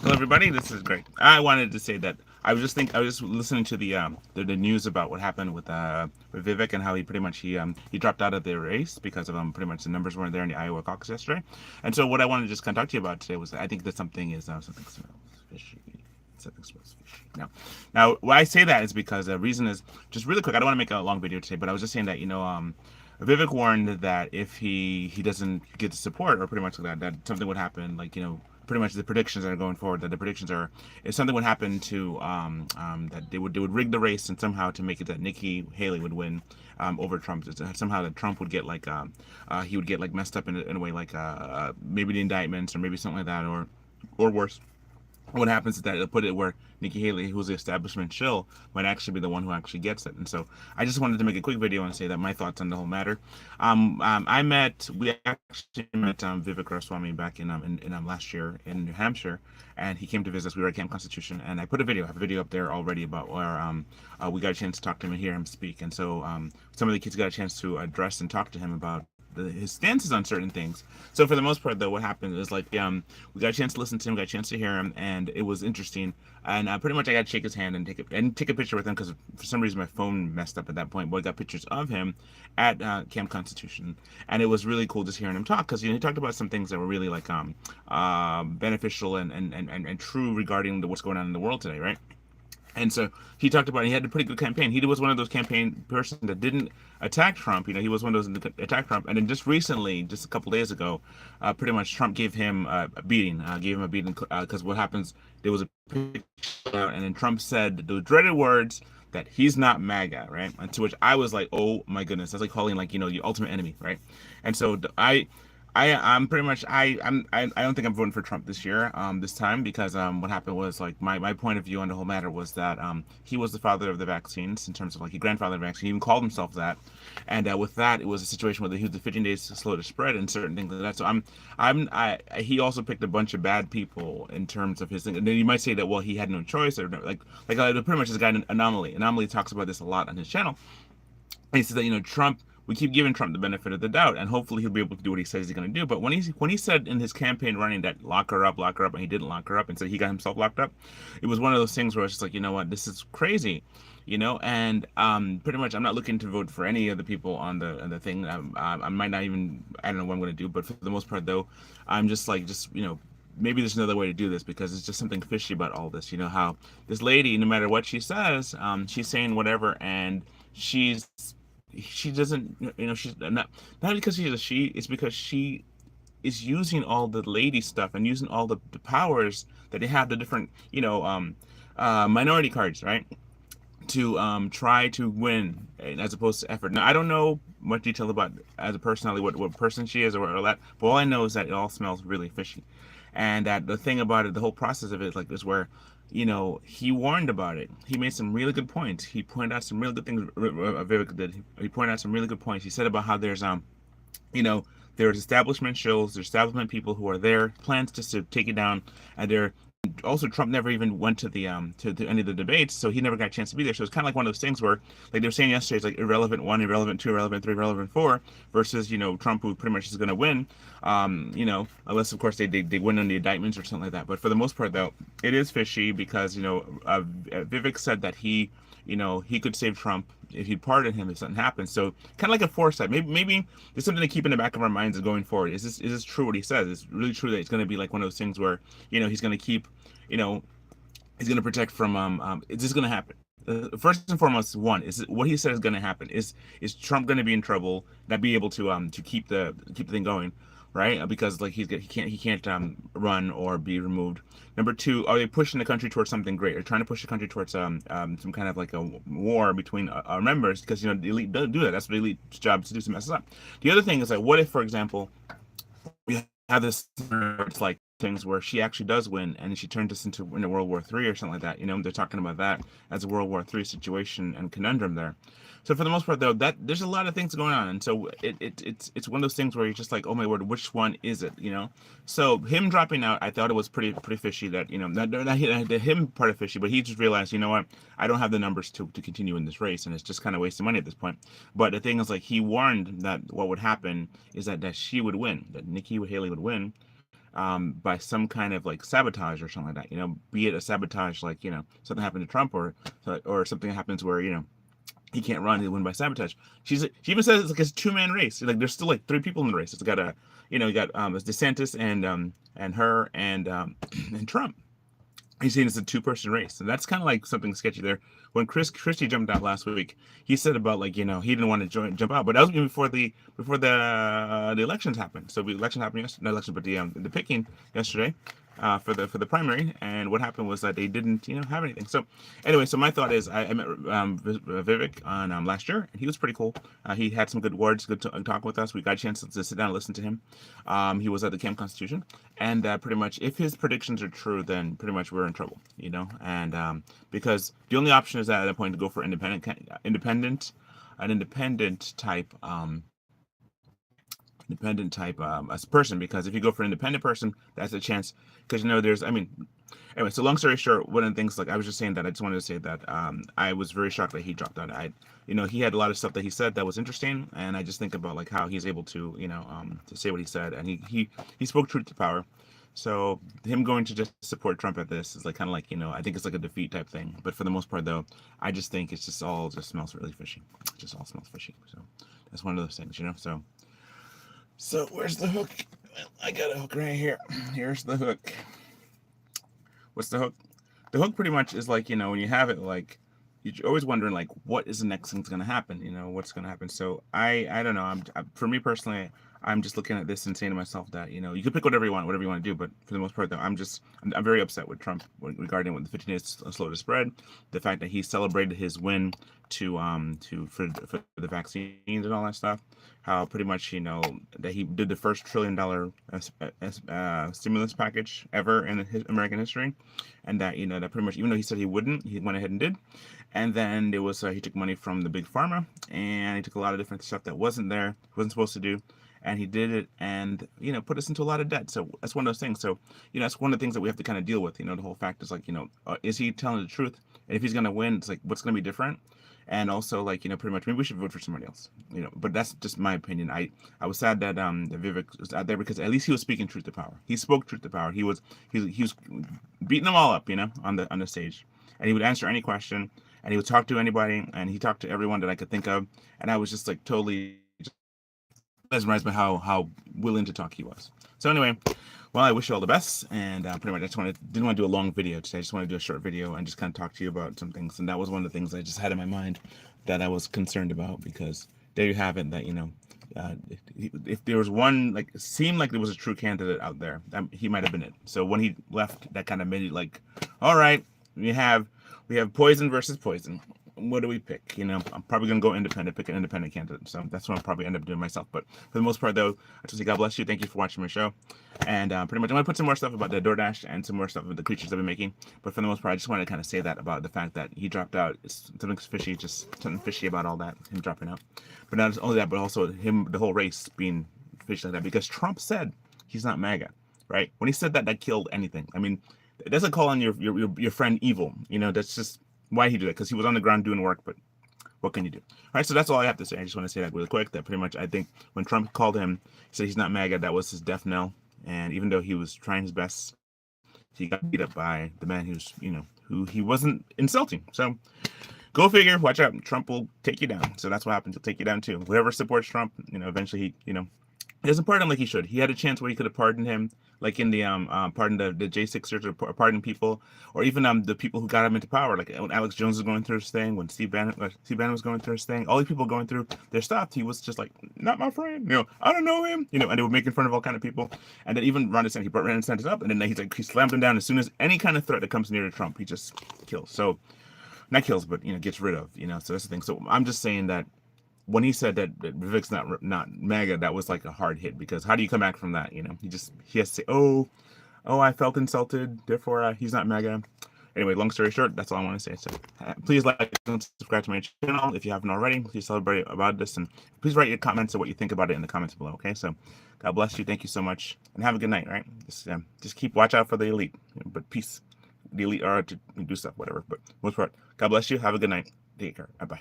Hello, everybody. This is great. I wanted to say that I was just listening to the news about what happened with Vivek and how he pretty much he dropped out of the race because of pretty much the numbers weren't there in the Iowa caucus yesterday. And so what I wanted to just kind of talk to you about today was I think that something smells fishy. Something smells fishy. Now, why I say that is because the reason is just really quick. I don't want to make a long video today, but I was just saying that Vivek warned that if he doesn't get the support or pretty much like that something would happen. Like pretty much the predictions that are going forward. That the predictions are if something would happen to that they would rig the race and somehow to make it that Nikki Haley would win over Trump. Somehow that Trump would get like he would get like messed up in a way like maybe the indictments or maybe something like that or worse. What happens is that it'll put it where Nikki Haley, who's the establishment shill, might actually be the one who actually gets it. And so I just wanted to make a quick video and say that my thoughts on the whole matter. We actually met Vivek Drops back in last year in New Hampshire, and he came to visit us. We were at Camp Constitution, and I have a video up there already about where we got a chance to talk to him and hear him speak. And so some of the kids got a chance to address and talk to him about his stances on certain things. So for the most part, though, what happened is like we got a chance to listen to him, got a chance to hear him, and it was interesting. And pretty much I got to shake his hand and take a picture with him because for some reason my phone messed up at that point. But I got pictures of him at Camp Constitution, and it was really cool just hearing him talk because he talked about some things that were really like beneficial and true regarding what's going on in the world today, right? And so he talked about he had a pretty good campaign. He was one of those campaign persons that didn't attack Trump. He was one of those that attacked Trump. And then just recently, just a couple days ago, pretty much Trump gave him a beating. Because what happens? There was a picture out, and then Trump said the dreaded words that he's not MAGA, right? And to which I was like, oh my goodness, that's like calling like your ultimate enemy, right? And so I'm pretty much I don't think I'm voting for Trump this year this time because what happened was like my point of view on the whole matter was that he was the father of the vaccines in terms of like he grandfathered the vaccine. He even called himself that, and with that it was a situation where he was the 15 days slow to spread and certain things like that. So he also picked a bunch of bad people in terms of his thing. And then you might say that well he had no choice or pretty much this guy Anomaly talks about this a lot on his channel. And he says that Trump, we keep giving Trump the benefit of the doubt, and hopefully he'll be able to do what he says he's going to do. But when he said in his campaign running that lock her up, and he didn't lock her up, and said he got himself locked up, it was one of those things where it's just like, you know what, this is crazy, And pretty much, I'm not looking to vote for any of the people on the thing. I might not even, I don't know what I'm going to do, but for the most part, though, I'm just like, maybe there's another way to do this because it's just something fishy about all this. How this lady, no matter what she says, she's saying whatever, and she doesn't she's not because she's a she, it's because she is using all the lady stuff and using all the powers that they have, the different minority cards, right, to try to win as opposed to effort. Now I don't know much detail about as a personality what person she is or that, but all I know is that it all smells really fishy, and that the thing about it, the whole process of it is like this where he warned about it. He made some really good points. He pointed out some really good things. Vivek did. He pointed out some really good points. He said about how there's there's establishment shows, there's establishment people who are there, plans just to take it down, and they're also Trump never even went to the to any of the debates, so he never got a chance to be there. So it's kind of like one of those things where, like they were saying yesterday, it's like irrelevant one, irrelevant two, irrelevant three, irrelevant four, versus Trump, who pretty much is going to win, unless of course they win on the indictments or something like that. But for the most part, though, it is fishy because Vivek said that he could save Trump if he pardoned him if something happens. So kind of like a foresight. Maybe there's something to keep in the back of our minds going forward. Is this true what he says? Is it really true that it's going to be like one of those things where he's going to keep he's going to protect from is this going to happen? First and foremost, one is what he said is going to happen. Is Trump going to be in trouble, not be able to keep the thing going, right? Because like he can't run or be removed. Number two, are they pushing the country towards something great? Or trying to push the country towards some kind of like a war between our members? Because the elite do that. That's what the elite's job is to do, to mess us up. The other thing is like, what if, for example, we have this it's like things where she actually does win and she turns us into World War III or something like that. They're talking about that as a World War III situation and conundrum there. So for the most part, though, that there's a lot of things going on, and so it's one of those things where you're just like, oh my word, which one is it? So him dropping out, I thought it was pretty fishy. That not him part of fishy, but he just realized, what, I don't have the numbers to continue in this race, and it's just kind of wasting money at this point. But the thing is, like, he warned that what would happen is that she would win, that Nikki Haley would win. by some kind of like sabotage or something like that. Be it a sabotage like something happened to Trump, or something happens where he can't run. He'll win by sabotage. She even says it's like a 2-man race. Like there's still like 3 people in the race. It's got you got it's DeSantis and her and and Trump. He's saying it's a 2-person race, and that's kind of like something sketchy there. When Chris Christie jumped out last week, he said about like he didn't want to jump out, but that was even before the elections happened. So the election happened yesterday, not election, but the picking yesterday. For the primary, and what happened was that they didn't have anything. So anyway, so my thought is I met Vivek on last year, and he was pretty cool. He had some good words, good talk with us. We got a chance to sit down and listen to him. He was at the Camp Constitution, and pretty much if his predictions are true, then pretty much we're in trouble, and because the only option is at that point to go for an independent type as a person, because if you go for an independent person, that's a chance, because there's anyway, so long story short, one of the things, like I was just saying that I just wanted to say that I was very shocked that he dropped out. He had a lot of stuff that he said that was interesting, and I just think about like how he's able to to say what he said, and he spoke truth to power. So him going to just support Trump at this is like kind of like I think it's like a defeat type thing. But for the most part, though, I just think it's just all just smells really fishy. It just all smells fishy. So that's one of those things, So where's the hook? Well, I got a hook right here. Here's the hook. What's the hook? The hook pretty much is like, when you have it, like, you're always wondering, like, what is the next thing's going to happen? What's going to happen? So I don't know. For me personally, I'm just looking at this and saying to myself that, you can pick whatever you want to do. But for the most part, though, I'm very upset with Trump regarding what the 15 days slow to spread. The fact that he celebrated his win for the vaccines and all that stuff. How pretty much, that he did the first $1 trillion stimulus package ever in American history. And that, that pretty much, even though he said he wouldn't, he went ahead and did. And then there was, he took money from the big pharma, and he took a lot of different stuff that wasn't supposed to do. And he did it, and put us into a lot of debt. So that's one of those things. So that's one of the things that we have to kind of deal with. The whole fact is like, is he telling the truth? And if he's gonna win, it's like, what's gonna be different? And also, like, pretty much maybe we should vote for somebody else. But that's just my opinion. I was sad that Vivek was out there, because at least he was speaking truth to power. He spoke truth to power. He was beating them all up, on the stage, and he would answer any question, and he would talk to anybody, and he talked to everyone that I could think of, and I was just like totally mesmerized by how willing to talk he was. So anyway, well, I wish you all the best, and pretty much I didn't want to do a long video today. I just want to do a short video and just kind of talk to you about some things, and that was one of the things I just had in my mind that I was concerned about, because there you have it, that if there was one, like, it seemed like there was a true candidate out there, he might have been it. So when he left, that kind of made it like, all right, we have poison versus poison. What do we pick? I'm probably gonna go independent, pick an independent candidate. So that's what I'll probably end up doing myself. But for the most part, though, I just say God bless you. Thank you for watching my show. And pretty much I'm gonna put some more stuff about the DoorDash and some more stuff about the creatures I've been making. But for the most part, I just wanted to kind of say that about the fact that he dropped out. It's something fishy, just something fishy about all that, him dropping out. But not only that, but also the whole race being fishy like that, because Trump said he's not MAGA, right? When he said that, that killed anything. I mean, it doesn't call on your friend evil. That's just why he did it, because he was on the ground doing work. But what can you do? All right, so that's all I have to say. I just want to say that really quick, that pretty much I think when Trump called him, he said he's not MAGA, that was his death knell. And even though he was trying his best, he got beat up by the man who he wasn't insulting. So go figure. Watch out. Trump will take you down. So that's what happens. He'll take you down too. Whoever supports Trump, eventually he doesn't pardon him like he should. He had a chance where he could have pardoned him, like in the pardon the J6ers, or pardon people, or even the people who got him into power, like when Alex Jones was going through his thing, when Steve Bannon was going through his thing, all these people going through their stuff. He was just like, not my friend. I don't know him. And they were making fun of all kind of people. And then even Ron DeSantis, he brought Ron DeSantis up, and then he slammed him down as soon as any kind of threat that comes near to Trump, he just kills. So not kills, but gets rid of. So that's the thing. So I'm just saying that when he said that Vivek's not MAGA, that was like a hard hit, because how do you come back from that? He has to say, oh, I felt insulted, therefore he's not MAGA. Anyway, long story short, that's all I want to say. So please like and subscribe to my channel if you haven't already. Please celebrate about this, and please write your comments of what you think about it in the comments below. Okay, so God bless you. Thank you so much, and have a good night. Right? Just watch out for the elite, but peace. The elite are to do stuff, whatever. But most part, God bless you. Have a good night. Take care. Bye bye.